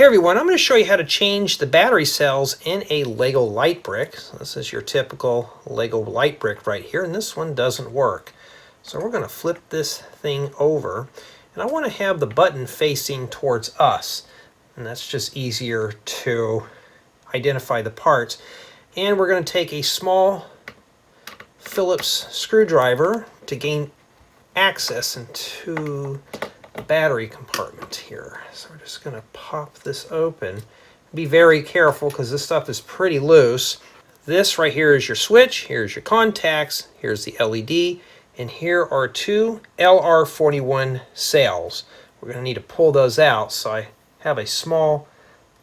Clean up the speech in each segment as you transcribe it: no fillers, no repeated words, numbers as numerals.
Hey everyone, I'm going to show you how to change the battery cells in a Lego light brick. So this is your typical Lego light brick right here, and this one doesn't work. So we're going to flip this thing over, and I want to have the button facing towards us. And that's just easier to identify the parts. And we're going to take a small Phillips screwdriver to gain access into the battery compartment here. So we're just going to pop this open. Be very careful because this stuff is pretty loose. This right here is your switch, here's your contacts, here's the LED, and here are two LR41 cells. We're going to need to pull those out, so I have a small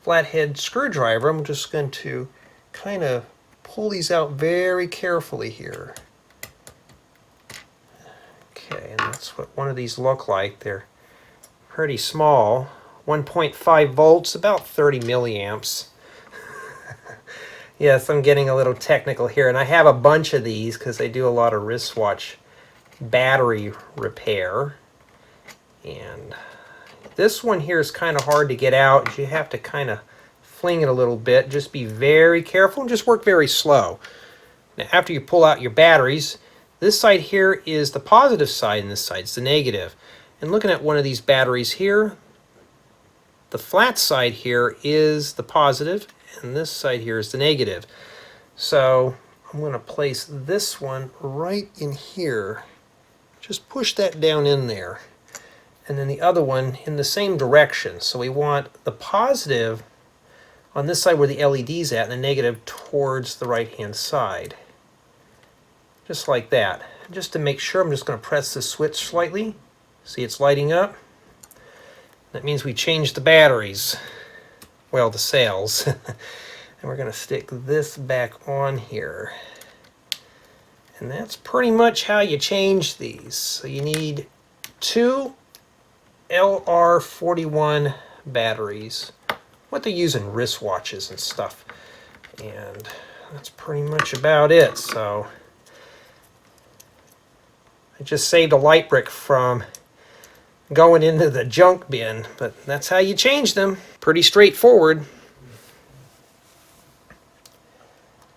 flathead screwdriver. I'm just going to kind of pull these out very carefully here. Okay, and that's what one of these look like. They're pretty small, 1.5 volts, about 30 milliamps. Yes, I'm getting a little technical here, and I have a bunch of these because I do a lot of wristwatch battery repair. And this one here is kind of hard to get out. You have to kind of fling it a little bit. Just be very careful and just work very slow. Now, after you pull out your batteries, this side here is the positive side and this side is the negative. And looking at one of these batteries here, the flat side here is the positive and this side here is the negative. So I'm going to place this one right in here. Just push that down in there. And then the other one in the same direction. So we want the positive on this side where the LED's at and the negative towards the right hand side. Just like that. Just to make sure, I'm just going to press the switch slightly. See, it's lighting up. That means we changed the batteries. Well, the cells. And we're going to stick this back on here. And that's pretty much how you change these. So you need two LR41 batteries. What they use in wristwatches and stuff. And that's pretty much about it. So I just saved a light brick from going into the junk bin, but that's how you change them. Pretty straightforward.